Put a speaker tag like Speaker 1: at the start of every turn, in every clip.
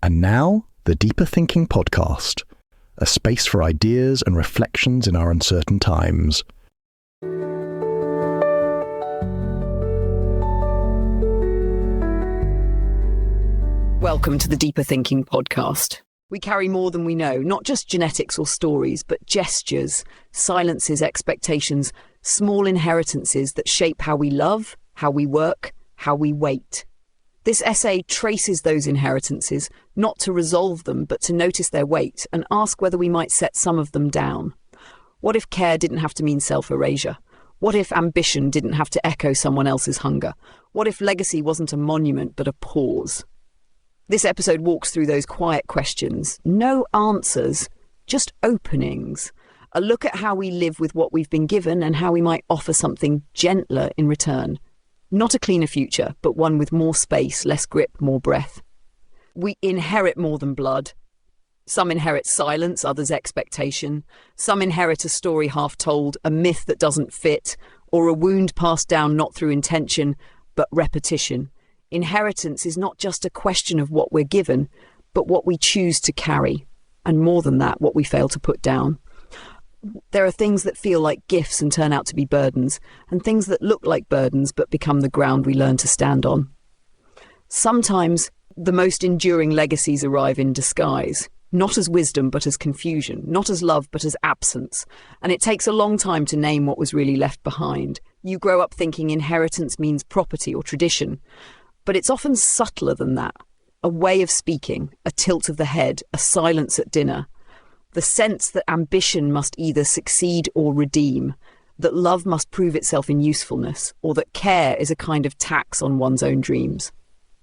Speaker 1: And now, the Deeper Thinking Podcast, a space for ideas and reflections in our uncertain times.
Speaker 2: Welcome to the Deeper Thinking Podcast. We carry more than we know, not just genetics or stories, but gestures, silences, expectations, small inheritances that shape how we love, how we work, how we wait. This essay traces those inheritances, not to resolve them, but to notice their weight and ask whether we might set some of them down. What if care didn't have to mean self-erasure? What if ambition didn't have to echo someone else's hunger? What if legacy wasn't a monument, but a pause? This episode walks through those quiet questions. No answers, just openings. A look at how we live with what we've been given and how we might offer something gentler in return. Not a cleaner future, but one with more space, less grip, more breath. We inherit more than blood. Some inherit silence, others expectation. Some inherit a story half told, a myth that doesn't fit, or a wound passed down not through intention, but repetition. Inheritance is not just a question of what we're given, but what we choose to carry. And more than that, what we fail to put down. There are things that feel like gifts and turn out to be burdens, and things that look like burdens but become the ground we learn to stand on. Sometimes the most enduring legacies arrive in disguise, not as wisdom but as confusion, not as love but as absence, and it takes a long time to name what was really left behind. You grow up thinking inheritance means property or tradition, but it's often subtler than that. A way of speaking, a tilt of the head, a silence at dinner. The sense that ambition must either succeed or redeem, that love must prove itself in usefulness, or that care is a kind of tax on one's own dreams.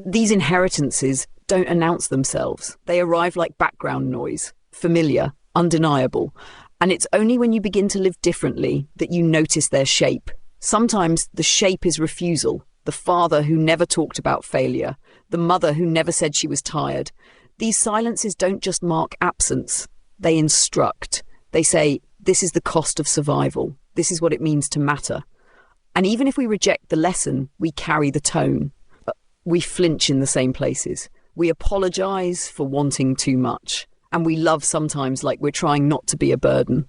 Speaker 2: These inheritances don't announce themselves. They arrive like background noise, familiar, undeniable, and it's only when you begin to live differently that you notice their shape. Sometimes the shape is refusal, the father who never talked about failure, the mother who never said she was tired. These silences don't just mark absence. They instruct. They say, this is the cost of survival. This is what it means to matter. And even if we reject the lesson, we carry the tone. We flinch in the same places. We apologize for wanting too much. And we love sometimes like we're trying not to be a burden.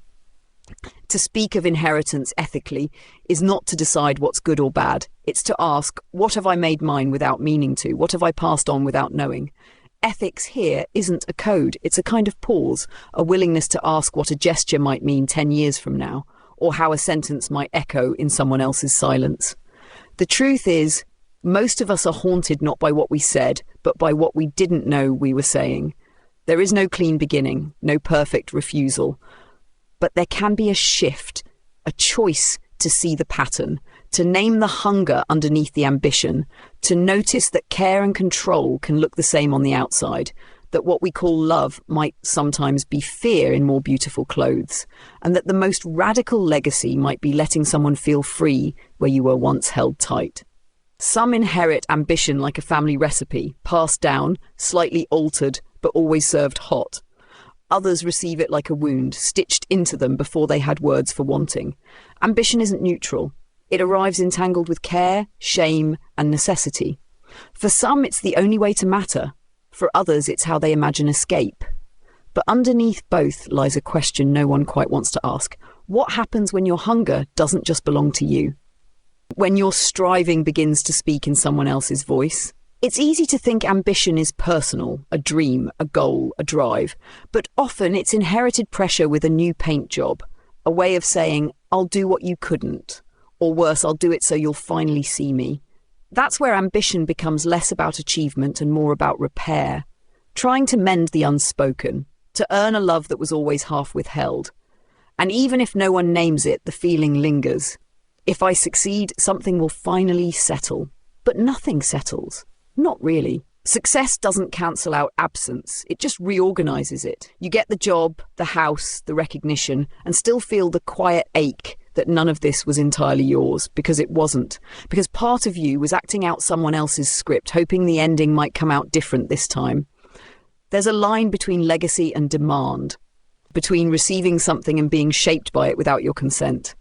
Speaker 2: To speak of inheritance ethically is not to decide what's good or bad. It's to ask, what have I made mine without meaning to? What have I passed on without knowing? Ethics here isn't a code, it's a kind of pause, a willingness to ask what a gesture might mean 10 years from now, or how a sentence might echo in someone else's silence. The truth is, most of us are haunted not by what we said, but by what we didn't know we were saying. There is no clean beginning, no perfect refusal, but there can be a shift, a choice to see the pattern, to name the hunger underneath the ambition, to notice that care and control can look the same on the outside, that what we call love might sometimes be fear in more beautiful clothes, and that the most radical legacy might be letting someone feel free where you were once held tight. Some inherit ambition like a family recipe, passed down, slightly altered, but always served hot. Others receive it like a wound, stitched into them before they had words for wanting. Ambition isn't neutral. It arrives entangled with care, shame, and necessity. For some, it's the only way to matter. For others, it's how they imagine escape. But underneath both lies a question no one quite wants to ask. What happens when your hunger doesn't just belong to you? When your striving begins to speak in someone else's voice? It's easy to think ambition is personal, a dream, a goal, a drive. But often it's inherited pressure with a new paint job. A way of saying, I'll do what you couldn't. Or worse, I'll do it so you'll finally see me. That's where ambition becomes less about achievement and more about repair. Trying to mend the unspoken, to earn a love that was always half withheld. And even if no one names it, the feeling lingers. If I succeed, something will finally settle. But nothing settles. Not really. Success doesn't cancel out absence. It just reorganizes it. You get the job, the house, the recognition, and still feel the quiet ache that none of this was entirely yours, because it wasn't. Because part of you was acting out someone else's script, hoping the ending might come out different this time. There's a line between legacy and demand, between receiving something and being shaped by it without your consent.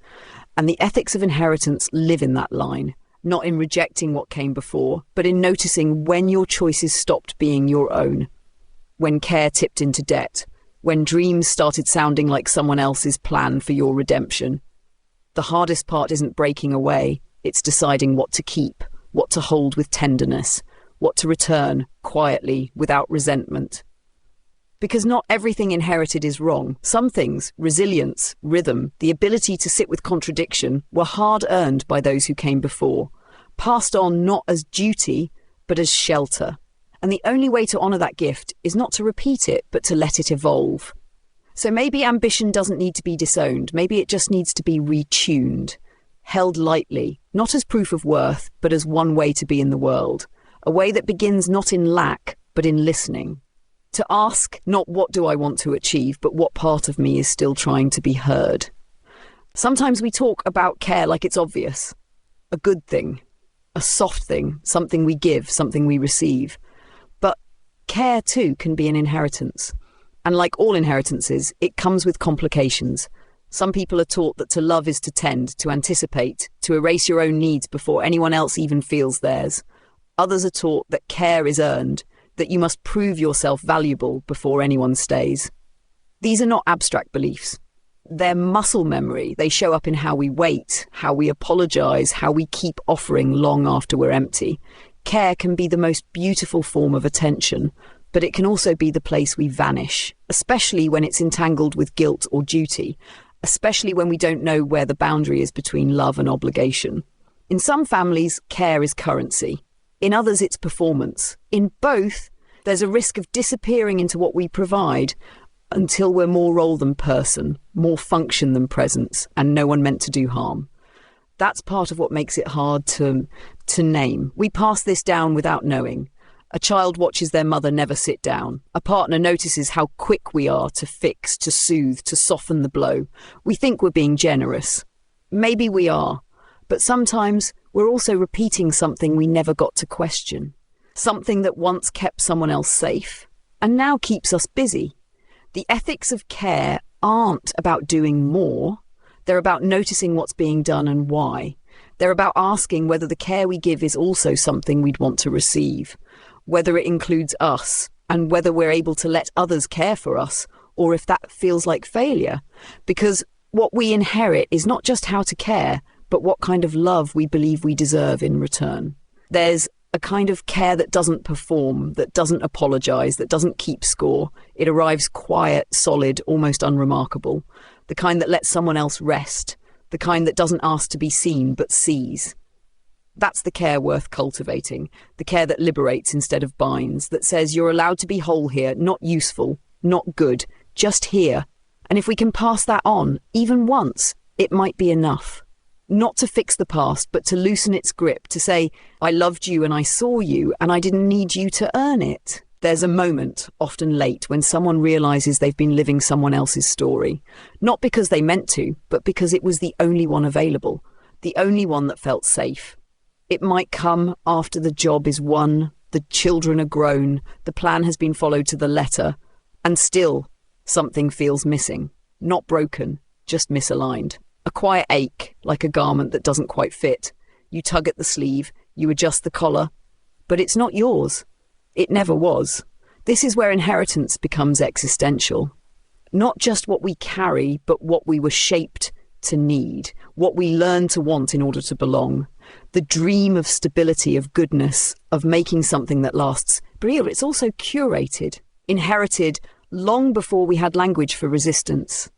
Speaker 2: And the ethics of inheritance live in that line, not in rejecting what came before, but in noticing when your choices stopped being your own. when care tipped into debt, when dreams started sounding like someone else's plan for your redemption. The hardest part isn't breaking away, it's deciding what to keep, what to hold with tenderness, what to return quietly without resentment. Because not everything inherited is wrong. Some things, resilience, rhythm, the ability to sit with contradiction, were hard-earned by those who came before, passed on not as duty, but as shelter. And the only way to honour that gift is not to repeat it, but to let it evolve. So maybe ambition doesn't need to be disowned. Maybe it just needs to be retuned, held lightly, not as proof of worth, but as one way to be in the world. A way that begins not in lack, but in listening. To ask not what do I want to achieve, but what part of me is still trying to be heard. Sometimes we talk about care like it's obvious. A good thing, a soft thing, something we give, something we receive. But care too can be an inheritance. And like all inheritances, it comes with complications. Some people are taught that to love is to tend, to anticipate, to erase your own needs before anyone else even feels theirs. Others are taught that care is earned, that you must prove yourself valuable before anyone stays. These are not abstract beliefs. They're muscle memory. They show up in how we wait, how we apologize, how we keep offering long after we're empty. Care can be the most beautiful form of attention, but it can also be the place we vanish, especially when it's entangled with guilt or duty, especially when we don't know where the boundary is between love and obligation. In some families, care is currency. In others, it's performance. In both, there's a risk of disappearing into what we provide until we're more role than person, more function than presence, and no one meant to do harm. That's part of what makes it hard to name. We pass this down without knowing. A child watches their mother never sit down. A partner notices how quick we are to fix, to soothe, to soften the blow. We think we're being generous. Maybe we are, but sometimes we're also repeating something we never got to question. Something that once kept someone else safe and now keeps us busy. The ethics of care aren't about doing more. They're about noticing what's being done and why. They're about asking whether the care we give is also something we'd want to receive, whether it includes us, and whether we're able to let others care for us, or if that feels like failure. Because what we inherit is not just how to care, but what kind of love we believe we deserve in return. There's a kind of care that doesn't perform, that doesn't apologize, that doesn't keep score. It arrives quiet, solid, almost unremarkable. The kind that lets someone else rest. The kind that doesn't ask to be seen, but sees. That's the care worth cultivating. The care that liberates instead of binds, that says you're allowed to be whole here, not useful, not good, just here. And if we can pass that on, even once, it might be enough. Not to fix the past, but to loosen its grip, to say, I loved you and I saw you, and I didn't need you to earn it. There's a moment, often late, when someone realizes they've been living someone else's story. Not because they meant to, but because it was the only one available, the only one that felt safe. It might come after the job is won, the children are grown, the plan has been followed to the letter, and still something feels missing. Not broken, just misaligned. A quiet ache, like a garment that doesn't quite fit. You tug at the sleeve, you adjust the collar, but it's not yours. It never was. This is where inheritance becomes existential. Not just what we carry, but what we were shaped to need, what we learn to want in order to belong. The dream of stability, of goodness, of making something that lasts. But here it's also curated, inherited long before we had language for resistance.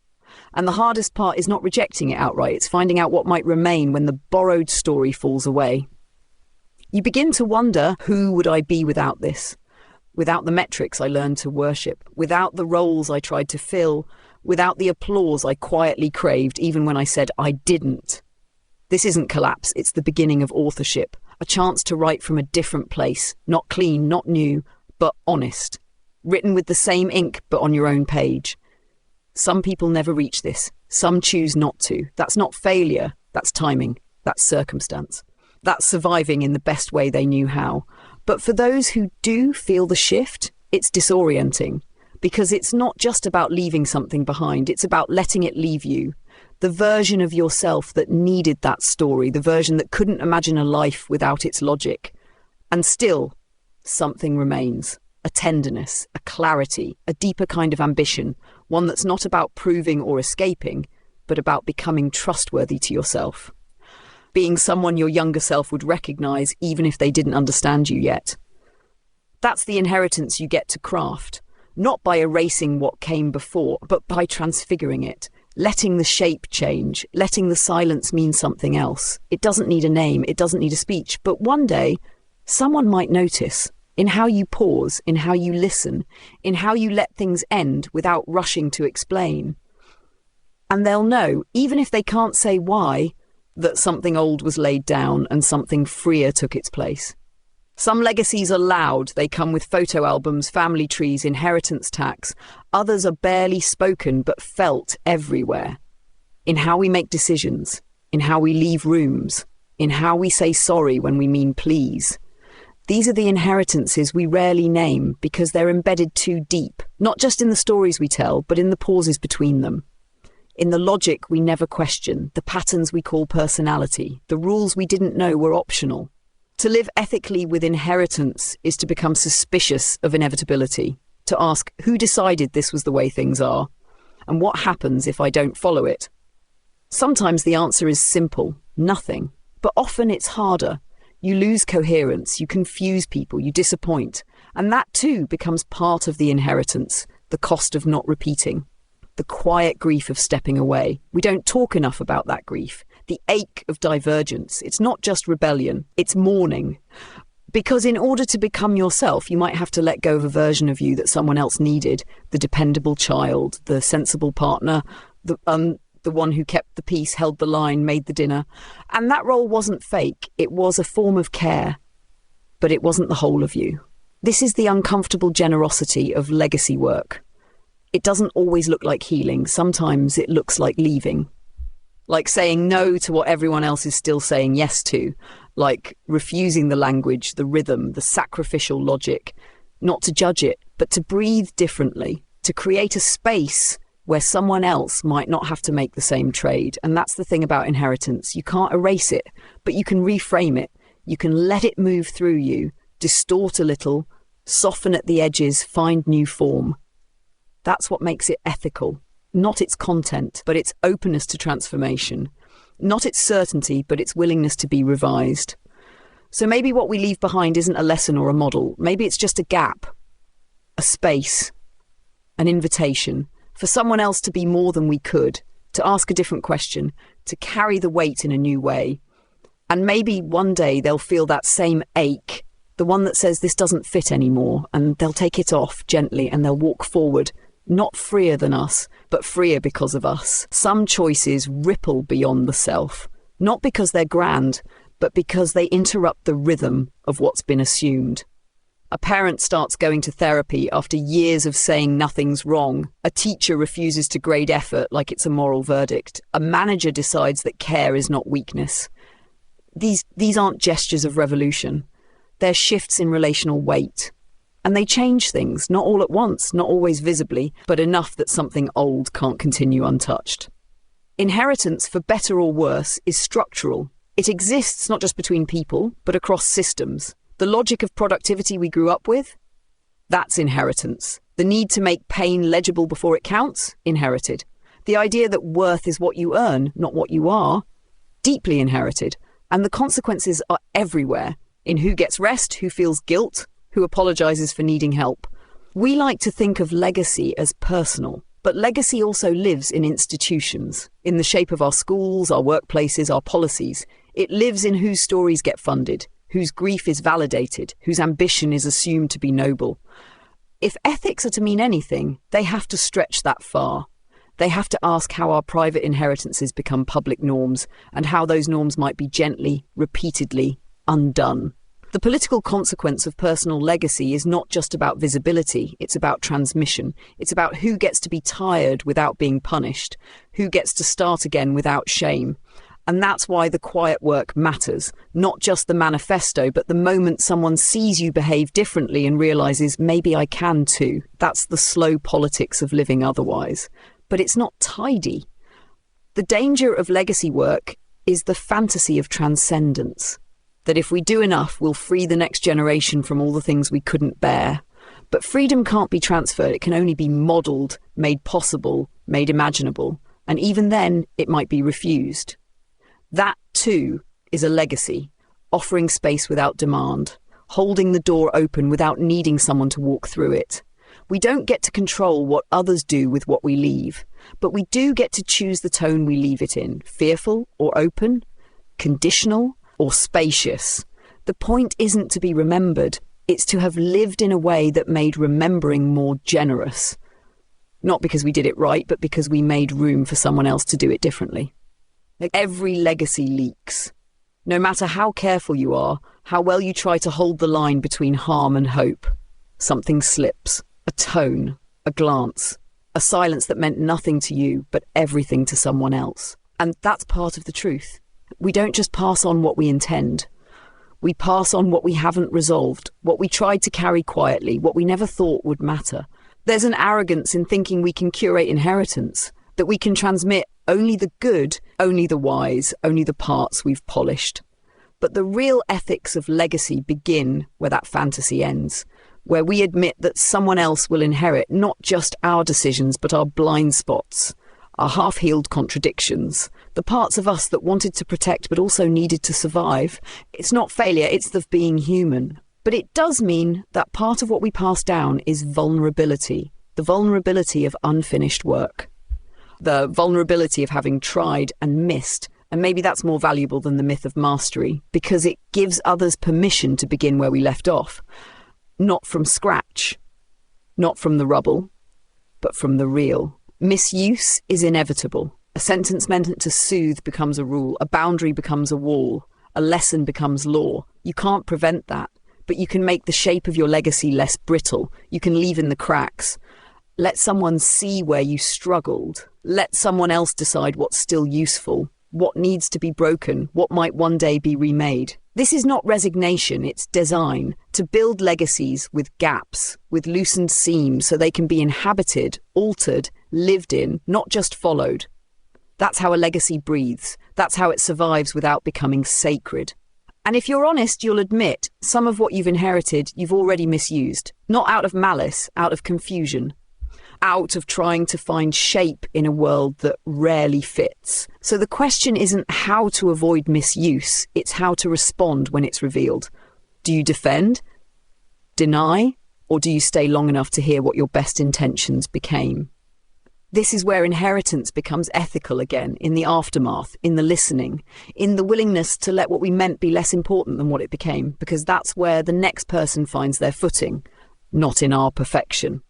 Speaker 2: And the hardest part is not rejecting it outright, it's finding out what might remain when the borrowed story falls away. You begin to wonder, who would I be without this? Without the metrics I learned to worship, without the roles I tried to fill, without the applause I quietly craved even when I said I didn't. This isn't collapse, it's the beginning of authorship, a chance to write from a different place, not clean, not new, but honest. Written with the same ink, but on your own page. Some people never reach this. Some choose not to. That's not failure. That's timing. That's circumstance. That's surviving in the best way they knew how. But for those who do feel the shift, it's disorienting. Because it's not just about leaving something behind. It's about letting it leave you. The version of yourself that needed that story. The version that couldn't imagine a life without its logic. And still, something remains. a tenderness, a clarity, a deeper kind of ambition, one that's not about proving or escaping, but about becoming trustworthy to yourself. Being someone your younger self would recognize even if they didn't understand you yet. That's the inheritance you get to craft, not by erasing what came before, but by transfiguring it, letting the shape change, letting the silence mean something else. It doesn't need a name, it doesn't need a speech, but one day, someone might notice in how you pause, in how you listen, in how you let things end without rushing to explain. And they'll know, even if they can't say why, that something old was laid down and something freer took its place. Some legacies are loud, they come with photo albums, family trees, inheritance tax. Others are barely spoken but felt everywhere. In how we make decisions, in how we leave rooms, in how we say sorry when we mean please. These are the inheritances we rarely name because they're embedded too deep, not just in the stories we tell, but in the pauses between them. In the logic we never question, the patterns we call personality, the rules we didn't know were optional. To live ethically with inheritance is to become suspicious of inevitability, to ask who decided this was the way things are, and what happens if I don't follow it. Sometimes the answer is simple, nothing, but often it's harder. You lose coherence, you confuse people, you disappoint, and that too becomes part of the inheritance, the cost of not repeating. The quiet grief of stepping away. We don't talk enough about that grief. The ache of divergence. It's not just rebellion, it's mourning. Because in order to become yourself, you might have to let go of a version of you that someone else needed. The dependable child, the sensible partner, the one who kept the peace, held the line, made the dinner. And that role wasn't fake. It was a form of care. But it wasn't the whole of you. This is the uncomfortable generosity of legacy work. It doesn't always look like healing. Sometimes it looks like leaving. Like saying no to what everyone else is still saying yes to. Like refusing the language, the rhythm, the sacrificial logic. Not to judge it, but to breathe differently. To create a space where someone else might not have to make the same trade. And that's the thing about inheritance. You can't erase it, but you can reframe it. You can let it move through you, distort a little, soften at the edges, find new form. That's what makes it ethical. Not its content, but its openness to transformation. Not its certainty, but its willingness to be revised. So maybe what we leave behind isn't a lesson or a model. Maybe it's just a gap, a space, an invitation for someone else to be more than we could, to ask a different question, to carry the weight in a new way. And maybe one day they'll feel that same ache, the one that says this doesn't fit anymore, and they'll take it off gently and they'll walk forward. Not freer than us, but freer because of us. Some choices ripple beyond the self, not because they're grand, but because they interrupt the rhythm of what's been assumed. A parent starts going to therapy after years of saying nothing's wrong. A teacher refuses to grade effort like it's a moral verdict. A manager decides that care is not weakness. These aren't gestures of revolution. They're shifts in relational weight. And they change things, not all at once, not always visibly, but enough that something old can't continue untouched. Inheritance, for better or worse, is structural. It exists not just between people, but across systems. The logic of productivity we grew up with? That's inheritance. The need to make pain legible before it counts? Inherited. The idea that worth is what you earn, not what you are? Deeply inherited. And the consequences are everywhere, in who gets rest, who feels guilt, who apologizes for needing help. We like to think of legacy as personal, but legacy also lives in institutions, in the shape of our schools, our workplaces, our policies. It lives in whose stories get funded, whose grief is validated, whose ambition is assumed to be noble. If ethics are to mean anything, they have to stretch that far. They have to ask how our private inheritances become public norms, and how those norms might be gently, repeatedly undone. The political consequence of personal legacy is not just about visibility, it's about transmission. It's about who gets to be tired without being punished, who gets to start again without shame. And that's why the quiet work matters, not just the manifesto, but the moment someone sees you behave differently and realizes, maybe I can too. That's the slow politics of living otherwise. But it's not tidy. The danger of legacy work is the fantasy of transcendence. That if we do enough, we'll free the next generation from all the things we couldn't bear. But freedom can't be transferred. It can only be modelled, made possible, made imaginable. And even then, it might be refused. That, too, is a legacy, offering space without demand, holding the door open without needing someone to walk through it. We don't get to control what others do with what we leave, but we do get to choose the tone we leave it in, fearful or open, conditional or spacious. The point isn't to be remembered, it's to have lived in a way that made remembering more generous. Not because we did it right, but because we made room for someone else to do it differently. Every legacy leaks. No matter how careful you are, how well you try to hold the line between harm and hope, something slips. A tone, a glance, a silence that meant nothing to you, but everything to someone else. And that's part of the truth. We don't just pass on what we intend. We pass on what we haven't resolved, what we tried to carry quietly, what we never thought would matter. There's an arrogance in thinking we can curate inheritance, that we can transmit only the good, only the wise, only the parts we've polished. But the real ethics of legacy begin where that fantasy ends, where we admit that someone else will inherit not just our decisions, but our blind spots, our half-healed contradictions, the parts of us that wanted to protect but also needed to survive. It's not failure, it's the being human. But it does mean that part of what we pass down is vulnerability, the vulnerability of unfinished work, the vulnerability of having tried and missed. And maybe that's more valuable than the myth of mastery, because it gives others permission to begin where we left off. Not from scratch, not from the rubble, but from the real. Misuse is inevitable. A sentence meant to soothe becomes a rule. A boundary becomes a wall. A lesson becomes law. You can't prevent that, but you can make the shape of your legacy less brittle. You can leave in the cracks. Let someone see where you struggled. Let someone else decide what's still useful, what needs to be broken, what might one day be remade. This is not resignation, it's design, to build legacies with gaps, with loosened seams, so they can be inhabited, altered, lived in, not just followed. That's how a legacy breathes. That's how it survives without becoming sacred. And if you're honest, you'll admit some of what you've inherited you've already misused, not out of malice, out of confusion, out of trying to find shape in a world that rarely fits. So the question isn't how to avoid misuse, it's how to respond when it's revealed. Do you defend, deny, or do you stay long enough to hear what your best intentions became? This is where inheritance becomes ethical again, in the aftermath, in the listening, in the willingness to let what we meant be less important than what it became, because that's where the next person finds their footing, not in our perfection,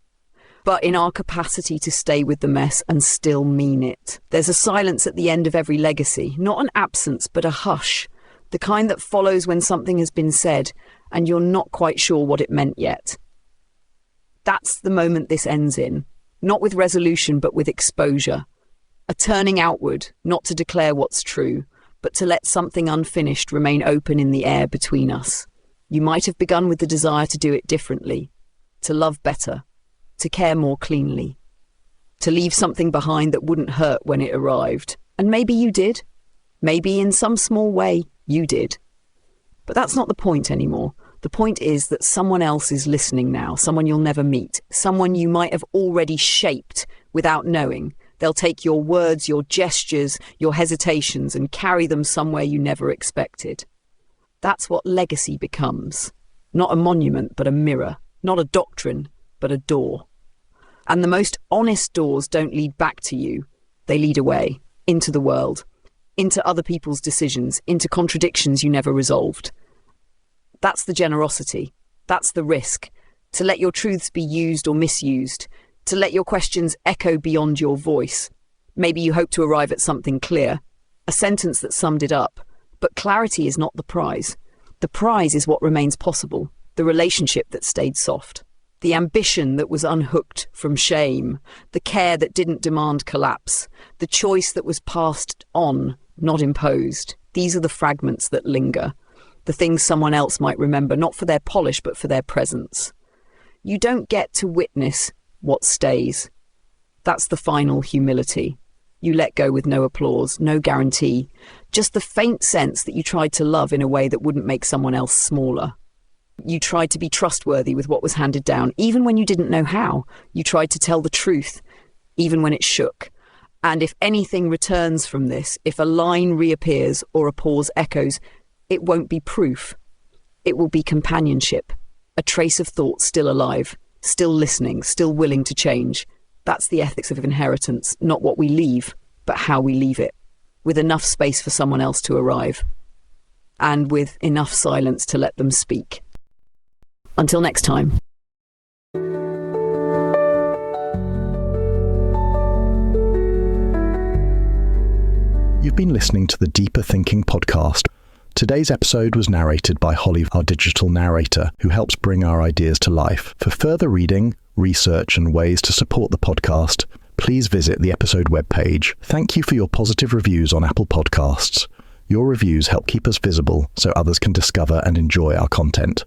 Speaker 2: but in our capacity to stay with the mess and still mean it. There's a silence at the end of every legacy, not an absence, but a hush, the kind that follows when something has been said and you're not quite sure what it meant yet. That's the moment this ends in, not with resolution, but with exposure. A turning outward, not to declare what's true, but to let something unfinished remain open in the air between us. You might have begun with the desire to do it differently, to love better, to care more cleanly, to leave something behind that wouldn't hurt when it arrived. And maybe you did. Maybe in some small way you did. But that's not the point anymore. The point is that someone else is listening now, someone you'll never meet, someone you might have already shaped without knowing. They'll take your words, your gestures, your hesitations and carry them somewhere you never expected. That's what legacy becomes. Not a monument, but a mirror. Not a doctrine, but a door. And the most honest doors don't lead back to you. They lead away, into the world, into other people's decisions, into contradictions you never resolved. That's the generosity. That's the risk. To let your truths be used or misused. To let your questions echo beyond your voice. Maybe you hope to arrive at something clear, a sentence that summed it up. But clarity is not the prize. The prize is what remains possible, the relationship that stayed soft. The ambition that was unhooked from shame, the care that didn't demand collapse, the choice that was passed on, not imposed. These are the fragments that linger, the things someone else might remember, not for their polish, but for their presence. You don't get to witness what stays. That's the final humility. You let go with no applause, no guarantee, just the faint sense that you tried to love in a way that wouldn't make someone else smaller. You tried to be trustworthy with what was handed down, even when you didn't know how. You tried to tell the truth, even when it shook. And if anything returns from this, if a line reappears or a pause echoes, it won't be proof. It will be companionship, a trace of thought still alive, still listening, still willing to change. That's the ethics of inheritance, not what we leave, but how we leave it, with enough space for someone else to arrive, and with enough silence to let them speak. Until next time.
Speaker 1: You've been listening to the Deeper Thinking podcast. Today's episode was narrated by Holly, our digital narrator, who helps bring our ideas to life. For further reading, research, and ways to support the podcast, please visit the episode webpage. Thank you for your positive reviews on Apple Podcasts. Your reviews help keep us visible so others can discover and enjoy our content.